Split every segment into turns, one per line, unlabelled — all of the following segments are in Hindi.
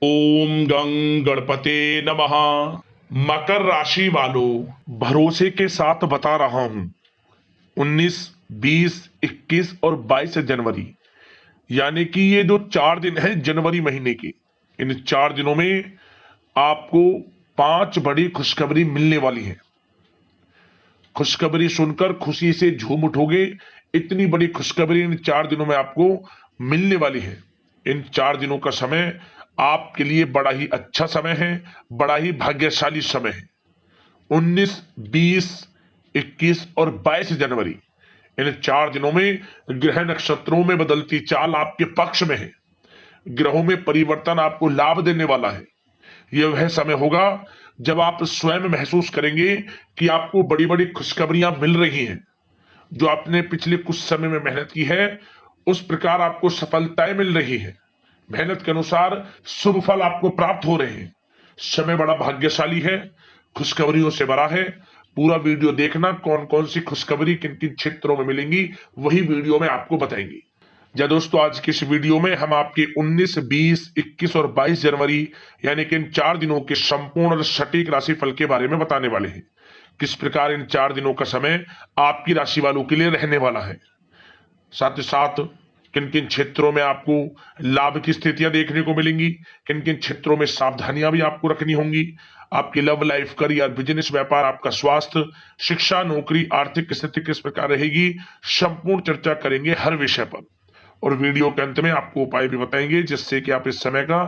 ओम गं गणपते नमः। मकर राशि वालों, भरोसे के साथ बता रहा हूं, 19, 20, 21 और 22 जनवरी, यानी कि ये जो 4 दिन है जनवरी महीने के, इन 4 दिनों में आपको 5 बड़ी खुशखबरी मिलने वाली है। खुशखबरी सुनकर खुशी से झूम उठोगे। इतनी बड़ी खुशखबरी इन 4 दिनों में आपको मिलने वाली है। इन 4 दिनों का समय आपके लिए बड़ा ही अच्छा समय है, बड़ा ही भाग्यशाली समय है। 19, 20, 21 और 22 जनवरी, इन 4 दिनों में ग्रह नक्षत्रों में बदलती चाल आपके पक्ष में है। ग्रहों में परिवर्तन आपको लाभ देने वाला है। यह वह समय होगा जब आप स्वयं महसूस करेंगे कि आपको बड़ी बड़ी खुशखबरियां मिल रही हैं। जो आपने पिछले कुछ समय में मेहनत की है, उस प्रकार आपको सफलताएं मिल रही है। मेहनत के अनुसार शुभ फल आपको प्राप्त हो रहे हैं। समय बड़ा भाग्यशाली है, खुशखबरियों से भरा है। पूरा वीडियो देखना, कौन कौन सी खुशखबरी किन किन क्षेत्रों में मिलेंगी वही वीडियो में आपको बताएंगे। जी दोस्तों, आज की इस वीडियो में हम आपके 19, 20, 21 और 22 जनवरी यानी कि इन 4 दिनों के संपूर्ण और सटीक राशिफल के बारे में बताने वाले हैं। किस प्रकार इन 4 दिनों का समय आपकी राशि वालों के लिए रहने वाला है, साथ ही साथ किन किन क्षेत्रों में आपको लाभ की स्थितियां देखने को मिलेंगी, किन किन क्षेत्रों में सावधानियां भी आपको रखनी होंगी। आपकी लव लाइफ, करियर, बिजनेस, व्यापार, आपका स्वास्थ्य, शिक्षा, नौकरी, आर्थिक स्थिति किस प्रकार रहेगी, संपूर्ण चर्चा करेंगे हर विषय पर। और वीडियो के अंत में आपको उपाय भी बताएंगे जिससे कि आप इस समय का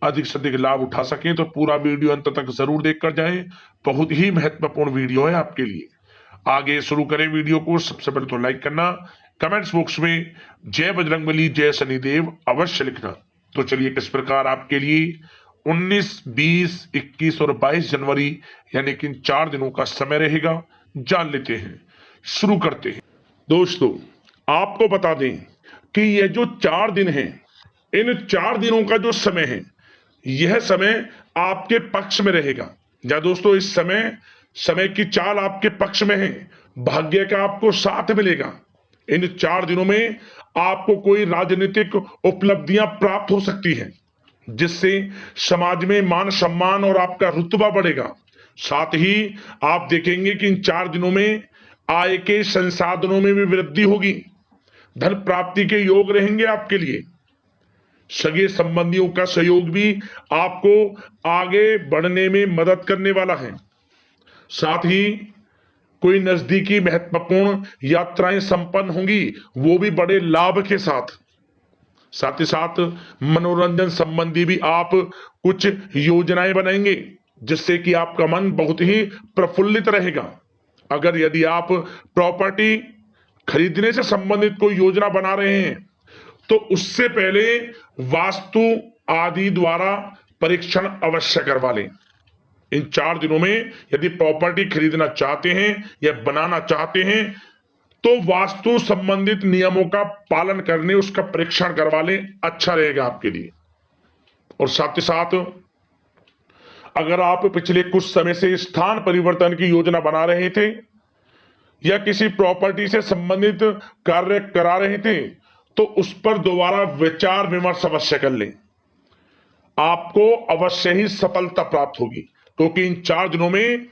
अधिक से अधिक लाभ उठा सकें। तो पूरा वीडियो अंत तक जरूर देखकर जाएं, बहुत ही महत्वपूर्ण वीडियो है आपके लिए। आगे शुरू करें वीडियो को। सबसे पहले तो लाइक करना, कमेंट्स बॉक्स में जय बजरंगबली, जय शनिदेव अवश्य लिखना। तो चलिए, किस प्रकार आपके लिए 19, 20, 21 और 22 जनवरी यानी कि इन 4 दिनों का समय रहेगा, जान लेते हैं। शुरू करते हैं। दोस्तों, आपको बता दें कि यह जो 4 दिन हैं, इन 4 दिनों का जो समय है, यह समय आपके पक्ष में रहेगा। या दोस्तों, इस समय समय की चाल आपके पक्ष में है। भाग्य का आपको साथ मिलेगा। इन 4 दिनों में आपको कोई राजनीतिक उपलब्धियां प्राप्त हो सकती हैं, जिससे समाज में मान सम्मान और आपका रुतबा बढ़ेगा। साथ ही आप देखेंगे कि इन 4 दिनों में आय के संसाधनों में भी वृद्धि होगी। धन प्राप्ति के योग रहेंगे आपके लिए। सगे संबंधियों का सहयोग भी आपको आगे बढ़ने में मदद करने वाला है। साथ ही कोई नजदीकी महत्वपूर्ण यात्राएं संपन्न होंगी, वो भी बड़े लाभ के साथ। साथ ही साथ मनोरंजन संबंधी भी आप कुछ योजनाएं बनाएंगे, जिससे कि आपका मन बहुत ही प्रफुल्लित रहेगा। अगर यदि आप प्रॉपर्टी खरीदने से संबंधित कोई योजना बना रहे हैं, तो उससे पहले वास्तु आदि द्वारा परीक्षण अवश्य करवा लें। इन 4 दिनों में यदि प्रॉपर्टी खरीदना चाहते हैं या बनाना चाहते हैं, तो वास्तु संबंधित नियमों का पालन करने उसका परीक्षण करवा लें, अच्छा रहेगा आपके लिए। और साथ ही साथ अगर आप पिछले कुछ समय से स्थान परिवर्तन की योजना बना रहे थे या किसी प्रॉपर्टी से संबंधित कार्य करा रहे थे, तो उस पर दोबारा विचार विमर्श अवश्य कर लें। आपको अवश्य ही सफलता प्राप्त होगी, क्योंकि इन 4 दिनों में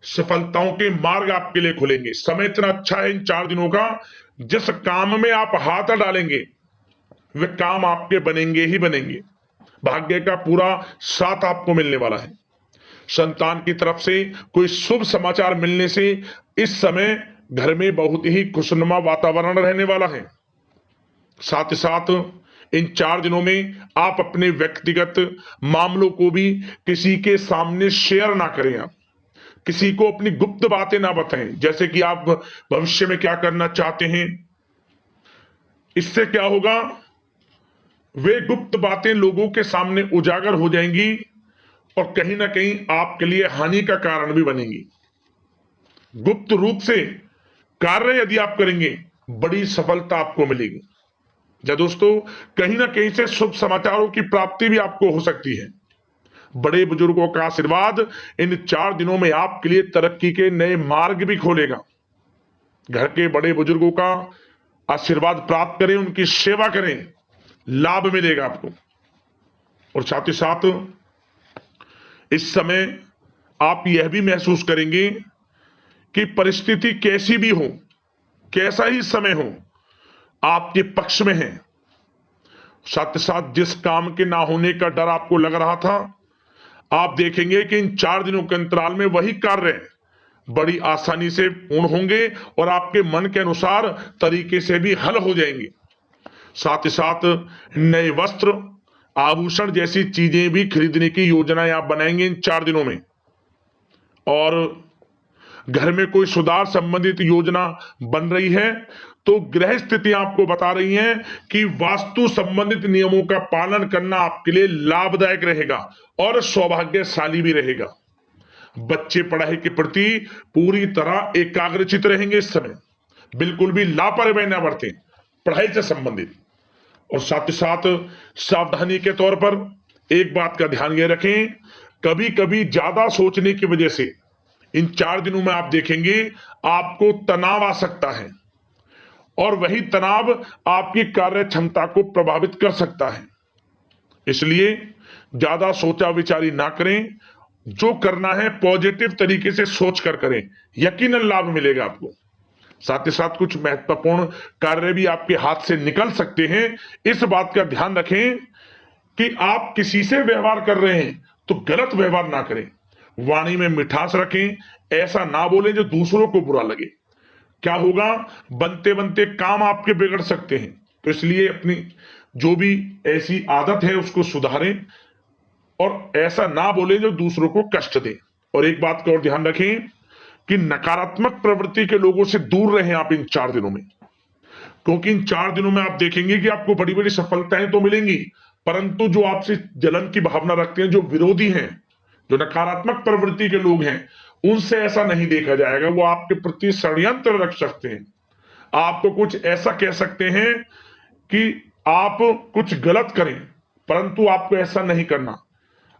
सफलताओं के मार्ग आपके लिए खुलेंगे। समय इतना अच्छा है इन 4 दिनों का, जिस काम में आप हाथ डालेंगे वे काम आपके बनेंगे ही बनेंगे। भाग्य का पूरा साथ आपको मिलने वाला है। संतान की तरफ से कोई शुभ समाचार मिलने से इस समय घर में बहुत ही खुशनुमा वातावरण रहने वाला है। साथ ही साथ इन 4 दिनों में आप अपने व्यक्तिगत मामलों को भी किसी के सामने शेयर ना करें। आप किसी को अपनी गुप्त बातें ना बताएं, जैसे कि आप भविष्य में क्या करना चाहते हैं। इससे क्या होगा, वे गुप्त बातें लोगों के सामने उजागर हो जाएंगी और कहीं ना कहीं आपके लिए हानि का कारण भी बनेंगी। गुप्त रूप से कार्य यदि आप करेंगे, बड़ी सफलता आपको मिलेगी। या दोस्तों, कहीं ना कहीं से शुभ समाचारों की प्राप्ति भी आपको हो सकती है। बड़े बुजुर्गों का आशीर्वाद इन 4 दिनों में आपके लिए तरक्की के नए मार्ग भी खोलेगा। घर के बड़े बुजुर्गों का आशीर्वाद प्राप्त करें, उनकी सेवा करें, लाभ मिलेगा आपको। और साथ ही साथ इस समय आप यह भी महसूस करेंगे कि परिस्थिति कैसी भी हो, कैसा ही समय हो, आपके पक्ष में है। साथ ही साथ जिस काम के ना होने का डर आपको लग रहा था, आप देखेंगे कि इन 4 दिनों के अंतराल में वही कार्य बड़ी आसानी से पूर्ण होंगे और आपके मन के अनुसार तरीके से भी हल हो जाएंगे। साथ ही साथ नए वस्त्र, आभूषण जैसी चीजें भी खरीदने की योजनाएं आप बनाएंगे इन 4 दिनों में। और घर में कोई सुधार संबंधित योजना बन रही है तो ग्रह स्थिति आपको बता रही है कि वास्तु संबंधित नियमों का पालन करना आपके लिए लाभदायक रहेगा और सौभाग्यशाली भी रहेगा। बच्चे पढ़ाई के प्रति पूरी तरह एकाग्रचित रहेंगे इस समय, बिल्कुल भी लापरवाही न बरतें पढ़ाई से संबंधित। और साथ ही साथ सावधानी के तौर पर एक बात का ध्यान ये रखें, कभी कभी ज्यादा सोचने की वजह से इन 4 दिनों में आप देखेंगे आपको तनाव आ सकता है और वही तनाव आपकी कार्य क्षमता को प्रभावित कर सकता है। इसलिए ज्यादा सोचा विचारी ना करें, जो करना है पॉजिटिव तरीके से सोच कर करें, यकीनन लाभ मिलेगा आपको। साथ ही साथ कुछ महत्वपूर्ण कार्य भी आपके हाथ से निकल सकते हैं। इस बात का ध्यान रखें कि आप किसी से व्यवहार कर रहे हैं तो गलत व्यवहार ना करें, वाणी में मिठास रखें, ऐसा ना बोलें जो दूसरों को बुरा लगे। क्या होगा, बनते बनते काम आपके बिगड़ सकते हैं। तो इसलिए अपनी जो भी ऐसी आदत है उसको सुधारें और ऐसा ना बोलें जो दूसरों को कष्ट दे। और एक बात का और ध्यान रखें कि नकारात्मक प्रवृत्ति के लोगों से दूर रहें आप इन 4 दिनों में, क्योंकि इन 4 दिनों में आप देखेंगे कि आपको बड़ी बड़ी सफलताएं तो मिलेंगी, परंतु जो आपसे जलन की भावना रखते हैं, जो विरोधी हैं, जो नकारात्मक प्रवृत्ति के लोग हैं, उनसे ऐसा नहीं देखा जाएगा। वो आपके प्रति षड्यंत्र रख सकते हैं, आपको कुछ ऐसा कह सकते हैं कि आप कुछ गलत करें, परंतु आपको ऐसा नहीं करना।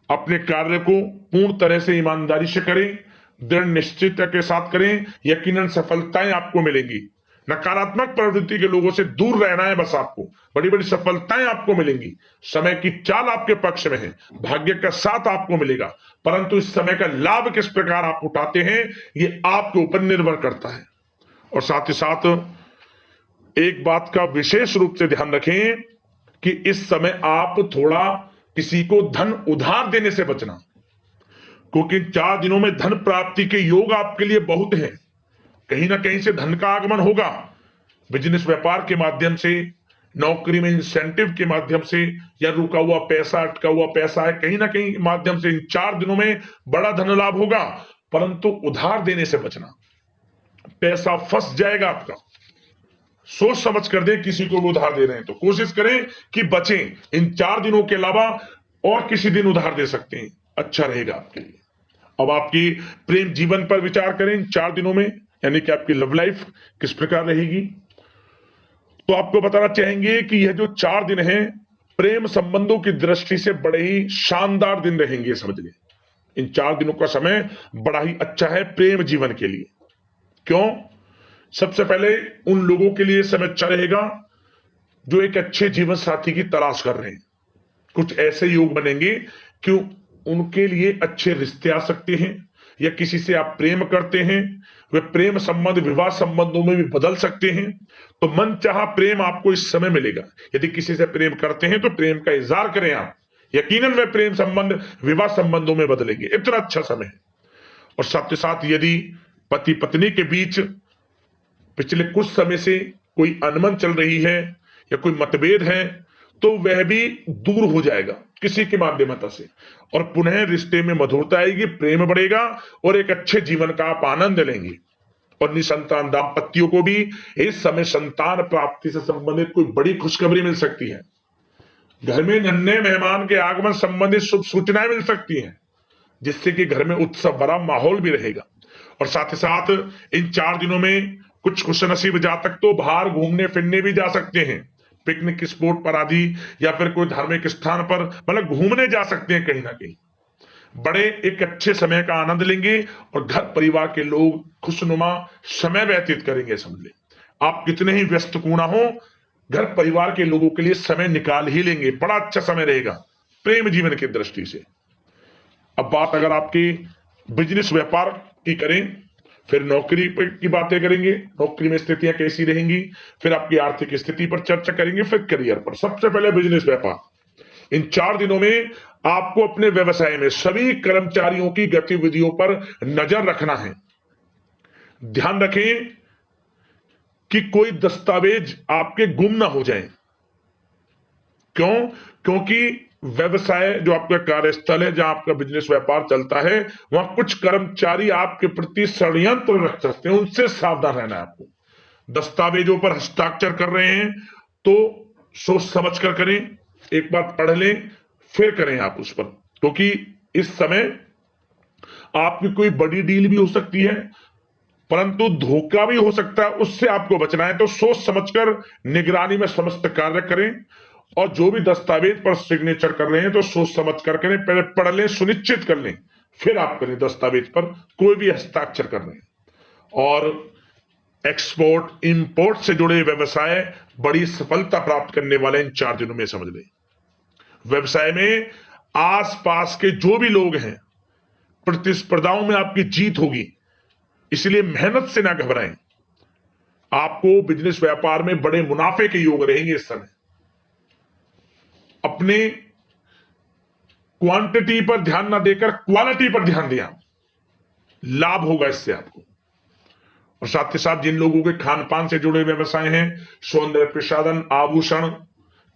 अपने कार्य को पूर्ण तरह से ईमानदारी से करें, दृढ़ निश्चितता के साथ करें, यकीनन सफलताएं आपको मिलेंगी। नकारात्मक प्रवृत्ति के लोगों से दूर रहना है बस, आपको बड़ी बड़ी सफलताएं आपको मिलेंगी। समय की चाल आपके पक्ष में है, भाग्य का साथ आपको मिलेगा, परंतु इस समय का लाभ किस प्रकार आप उठाते हैं ये आपके ऊपर निर्भर करता है। और साथ ही साथ एक बात का विशेष रूप से ध्यान रखें कि इस समय आप थोड़ा किसी को धन उधार देने से बचना, क्योंकि 4 दिनों में धन प्राप्ति के योग आपके लिए बहुत हैं। कहीं ना कहीं से धन का आगमन होगा, बिजनेस व्यापार के माध्यम से, नौकरी में इंसेंटिव के माध्यम से, या रुका हुआ पैसा, अटका हुआ पैसा है, कहीं ना कहीं माध्यम से इन 4 दिनों में बड़ा धन लाभ होगा। परंतु उधार देने से बचना, पैसा फंस जाएगा आपका। सोच समझ कर दें, किसी को भी उधार दे रहे हैं तो कोशिश करें कि बचें। इन 4 दिनों के अलावा और किसी दिन उधार दे सकते हैं, अच्छा रहेगा आपके लिए। अब आपकी प्रेम जीवन पर विचार करें इन 4 दिनों में, यानी कि आपकी लव लाइफ किस प्रकार रहेगी। तो आपको बताना चाहेंगे कि यह जो 4 दिन हैं प्रेम संबंधों की दृष्टि से बड़े ही शानदार दिन रहेंगे, समझ लें। इन 4 दिनों का समय बड़ा ही अच्छा है प्रेम जीवन के लिए। क्यों? सबसे पहले उन लोगों के लिए समय अच्छा रहेगा जो एक अच्छे जीवन साथी की तलाश कर रहे हैं। कुछ ऐसे योग बनेंगे कि उनके लिए अच्छे रिश्ते आ सकते हैं, या किसी से आप प्रेम करते हैं, वे प्रेम संबंध विवाह संबंधों में भी बदल सकते हैं। तो मन चाहा प्रेम आपको इस समय मिलेगा। यदि किसी से प्रेम करते हैं तो प्रेम का इजहार करें आप, यकीनन वे प्रेम संबंध विवाह संबंधों में बदलेंगे। इतना अच्छा समय है। और साथ ही साथ यदि पति पत्नी के बीच पिछले कुछ समय से कोई अनबन चल रही है या कोई मतभेद है तो वह भी दूर हो जाएगा किसी के माध्यमता से, और पुनः रिश्ते में मधुरता आएगी, प्रेम बढ़ेगा और एक अच्छे जीवन का आप आनंद लेंगे। और निसंतान दाम्पत्यों को भी इस समय संतान प्राप्ति से संबंधित कोई बड़ी खुशखबरी मिल सकती है। घर में नन्हे मेहमान के आगमन संबंधित शुभ सूचनाएं मिल सकती हैं, जिससे कि घर में उत्सव भरा माहौल भी रहेगा। और साथ ही साथ इन 4 दिनों में कुछ खुशनसीब जातक तो बाहर घूमने फिरने भी जा सकते हैं, पिकनिक स्पॉट पर आदि, या फिर कोई धार्मिक स्थान पर, मतलब घूमने जा सकते हैं कहीं ना कहीं। बड़े एक अच्छे समय का आनंद लेंगे और घर परिवार के लोग खुशनुमा समय व्यतीत करेंगे। समझ ले, आप कितने ही व्यस्त क्यों ना हो, घर परिवार के लोगों के लिए समय निकाल ही लेंगे। बड़ा अच्छा समय रहेगा। प्रेम जीवन की दृष्टि से। अब बात अगर आपकी बिजनेस व्यापार की करें, फिर नौकरी की बातें करेंगे, नौकरी में स्थितियां कैसी रहेंगी, फिर आपकी आर्थिक स्थिति पर चर्चा करेंगे, फिर करियर पर। सबसे पहले बिजनेस व्यापार। इन 4 दिनों में आपको अपने व्यवसाय में सभी कर्मचारियों की गतिविधियों पर नजर रखना है। ध्यान रखें कि कोई दस्तावेज आपके गुम ना हो जाएं। क्यों? क्योंकि व्यवसाय जो आपका कार्यस्थल है, जहां आपका बिजनेस व्यापार चलता है, वहां कुछ कर्मचारी आपके प्रति षड्यंत्र रख सकते हैं, उनसे सावधान रहना है आपको। दस्तावेजों पर हस्ताक्षर कर रहे हैं तो सोच समझ कर करें, एक बार पढ़ लें फिर करें आप उस पर, क्योंकि इस समय आपकी कोई बड़ी डील भी हो सकती है, परंतु धोखा भी हो सकता है, उससे आपको बचना है। तो सोच समझकर निगरानी में समस्त कार्य करें, और जो भी दस्तावेज पर सिग्नेचर कर रहे हैं तो सोच समझ कर करें, पहले पढ़ लें, सुनिश्चित कर लें, फिर आप करें दस्तावेज पर कोई भी हस्ताक्षर कर रहे हैं। और एक्सपोर्ट इंपोर्ट से जुड़े व्यवसाय बड़ी सफलता प्राप्त करने वाले इन 4 दिनों में, समझ लें। व्यवसाय में आसपास के जो भी लोग हैं, प्रतिस्पर्धाओं में आपकी जीत होगी, इसलिए मेहनत से ना घबराएं। आपको बिजनेस व्यापार में बड़े मुनाफे के योग रहेंगे इस समय। अपने क्वांटिटी पर ध्यान ना देकर क्वालिटी पर ध्यान दिया, लाभ होगा इससे आपको। और साथ ही साथ जिन लोगों के खान पान से जुड़े व्यवसाय हैं, सौंदर्य प्रसाधन, आभूषण,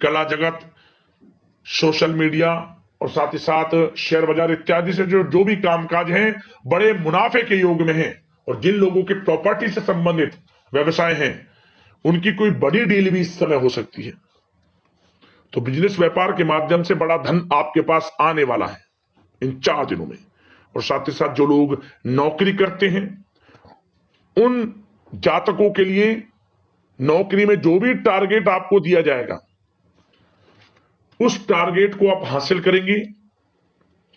कला जगत, सोशल मीडिया और साथ ही साथ शेयर बाजार इत्यादि से जो भी कामकाज हैं, बड़े मुनाफे के योग में हैं। और जिन लोगों के प्रॉपर्टी से संबंधित व्यवसाय हैं, उनकी कोई बड़ी डील भी इस समय हो सकती है। तो बिजनेस व्यापार के माध्यम से बड़ा धन आपके पास आने वाला है इन 4 दिनों में। और साथ ही साथ जो लोग नौकरी करते हैं, उन जातकों के लिए नौकरी में जो भी टारगेट आपको दिया जाएगा, उस टारगेट को आप हासिल करेंगे,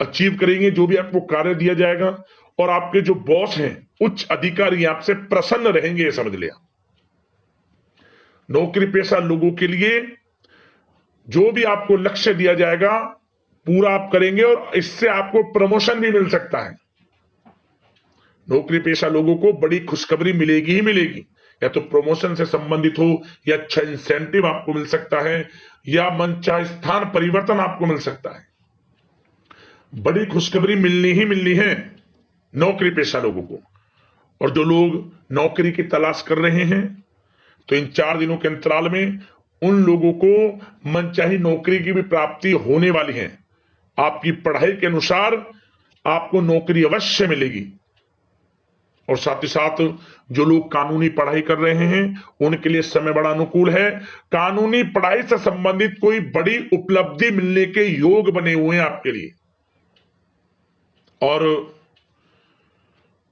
अचीव करेंगे, जो भी आपको कार्य दिया जाएगा। और आपके जो बॉस हैं, उच्च अधिकारी, आपसे प्रसन्न रहेंगे, ये समझ लिया। नौकरी पेशा लोगों के लिए जो भी आपको लक्ष्य दिया जाएगा, पूरा आप करेंगे, और इससे आपको प्रमोशन भी मिल सकता है। नौकरी पेशा लोगों को बड़ी खुशखबरी मिलेगी ही मिलेगी, या तो प्रमोशन से संबंधित हो, या अच्छा इंसेंटिव आपको मिल सकता है, या मनचाहे स्थान परिवर्तन आपको मिल सकता है। बड़ी खुशखबरी मिलनी ही मिलनी है नौकरी पेशा लोगों को। और जो लोग नौकरी की तलाश कर रहे हैं, तो इन 4 दिनों के अंतराल में उन लोगों को मनचाही नौकरी की भी प्राप्ति होने वाली है। आपकी पढ़ाई के अनुसार आपको नौकरी अवश्य मिलेगी। और साथ ही साथ जो लोग कानूनी पढ़ाई कर रहे हैं, उनके लिए समय बड़ा अनुकूल है। कानूनी पढ़ाई से संबंधित कोई बड़ी उपलब्धि मिलने के योग बने हुए हैं आपके लिए। और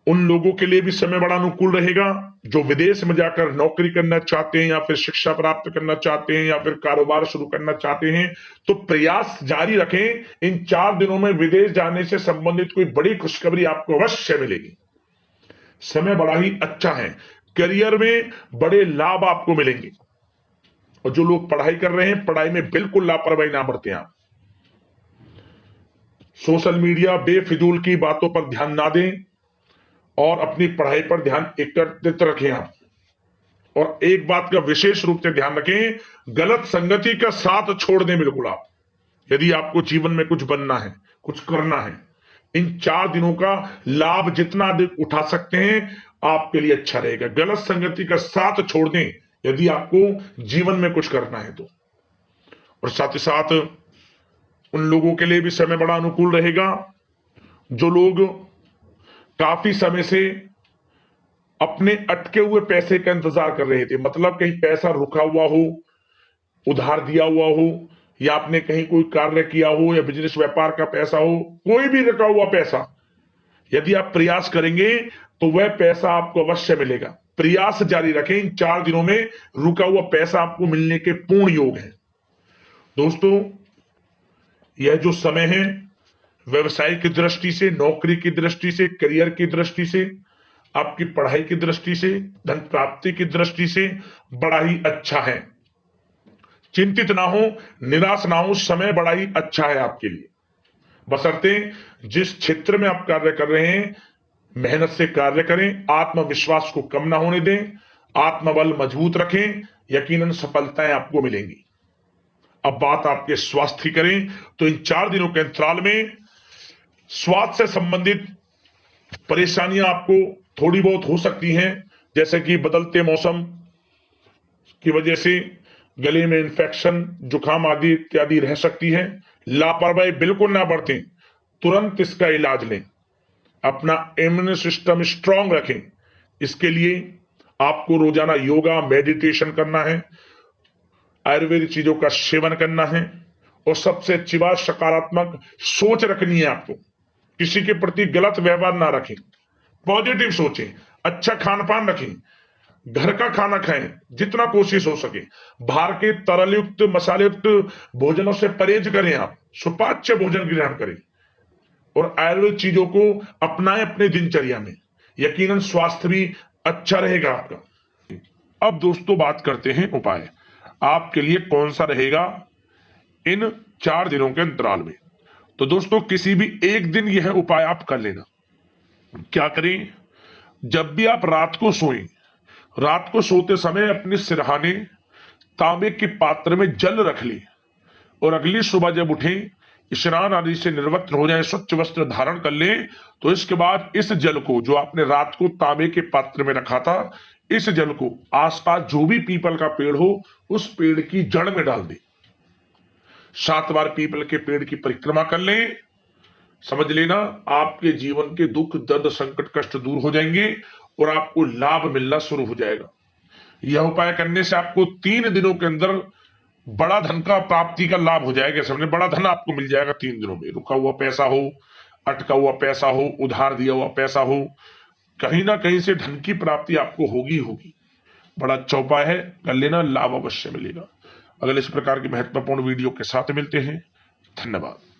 उन लोगों के लिए भी समय बड़ा अनुकूल रहेगा जो विदेश में जाकर नौकरी करना चाहते हैं, या फिर शिक्षा प्राप्त करना चाहते हैं, या फिर कारोबार शुरू करना चाहते हैं। तो प्रयास जारी रखें। इन 4 दिनों में विदेश जाने से संबंधित कोई बड़ी खुशखबरी आपको अवश्य मिलेगी। समय बड़ा ही अच्छा है। करियर में बड़े लाभ आपको मिलेंगे। और जो लोग पढ़ाई कर रहे हैं, पढ़ाई में बिल्कुल लापरवाही ना बरतें आप। सोशल मीडिया बेफिजूल की बातों पर ध्यान ना दें, और अपनी पढ़ाई पर ध्यान एकत्रित रखें आप। और एक बात का विशेष रूप से ध्यान रखें, गलत संगति का साथ छोड़ दें बिल्कुल आप, यदि आपको जीवन में कुछ बनना है, कुछ करना है। इन 4 दिनों का लाभ जितना अधिक उठा सकते हैं, आपके लिए अच्छा रहेगा। गलत संगति का साथ छोड़ दें यदि आपको जीवन में कुछ करना है तो। और साथ ही साथ उन लोगों के लिए भी समय बड़ा अनुकूल रहेगा जो लोग काफी समय से अपने अटके हुए पैसे का इंतजार कर रहे थे। मतलब कहीं पैसा रुका हुआ हो, उधार दिया हुआ हो, या आपने कहीं कोई कार्य किया हो, या बिजनेस व्यापार का पैसा हो, कोई भी रुका हुआ पैसा, यदि आप प्रयास करेंगे तो वह पैसा आपको अवश्य मिलेगा। प्रयास जारी रखें। इन 4 दिनों में रुका हुआ पैसा आपको मिलने के पूर्ण योग है। दोस्तों, यह जो समय है, व्यवसाय की दृष्टि से, नौकरी की दृष्टि से, करियर की दृष्टि से, आपकी पढ़ाई की दृष्टि से, धन प्राप्ति की दृष्टि से बड़ा ही अच्छा है। चिंतित ना हो, निराश ना हो, समय बड़ा ही अच्छा है आपके लिए। बशर्ते जिस क्षेत्र में आप कार्य कर रहे हैं मेहनत से कार्य करें, आत्मविश्वास को कम ना होने दें, आत्मबल मजबूत रखें, यकीनन सफलताएं आपको मिलेंगी। अब बात आपके स्वास्थ्य की करें तो इन 4 दिनों के अंतराल में स्वास्थ्य से संबंधित परेशानियां आपको थोड़ी बहुत हो सकती हैं, जैसे कि बदलते मौसम की वजह से गले में इंफेक्शन, जुकाम आदि इत्यादि रह सकती है। लापरवाही बिल्कुल ना बरतें, तुरंत इसका इलाज लें, अपना इम्यून सिस्टम स्ट्रांग रखें। इसके लिए आपको रोजाना योगा, मेडिटेशन करना है, आयुर्वेदिक चीजों का सेवन करना है, और सबसे अच्छी बात सकारात्मक सोच रखनी है आपको। किसी के प्रति गलत व्यवहार ना रखें, पॉजिटिव सोचें, अच्छा खान पान रखें, घर का खाना खाएं जितना कोशिश हो सके, बाहर के तरल युक्त मसाले युक्त भोजनों से परहेज करें, आप सुपाच्य भोजन ग्रहण करें और आयुर्वेद चीजों को अपनाएं अपने दिनचर्या में, यकीनन स्वास्थ्य भी अच्छा रहेगा आपका। अब दोस्तों बात करते हैं उपाय आपके लिए कौन सा रहेगा इन 4 दिनों के अंतराल में। तो दोस्तों किसी भी एक दिन यह उपाय आप कर लेना। क्या करें, जब भी आप रात को सोएं, रात को सोते समय अपने सिरहाने तांबे के पात्र में जल रख लें और अगली सुबह जब उठें, स्नान आदि से निर्वस्त्र हो जाए, स्वच्छ वस्त्र धारण कर लें, तो इसके बाद इस जल को जो आपने रात को तांबे के पात्र में रखा था, इस जल को आसपास जो भी पीपल का पेड़ हो उस पेड़ की जड़ में डाल दें। 7 बार पीपल के पेड़ की परिक्रमा कर लें। समझ लेना आपके जीवन के दुख, दर्द, संकट, कष्ट दूर हो जाएंगे और आपको लाभ मिलना शुरू हो जाएगा। यह उपाय करने से आपको 3 दिनों के अंदर बड़ा धन का प्राप्ति का लाभ हो जाएगा। समझे, बड़ा धन आपको मिल जाएगा 3 दिनों में। रुका हुआ पैसा हो, अटका हुआ पैसा हो, उधार दिया हुआ पैसा हो, कहीं ना कहीं से धन की प्राप्ति आपको होगी होगी। बड़ा अच्छा उपाय है, कर लेना, लाभ अवश्य मिलेगा। अगले इस प्रकार की महत्वपूर्ण वीडियो के साथ मिलते हैं। धन्यवाद।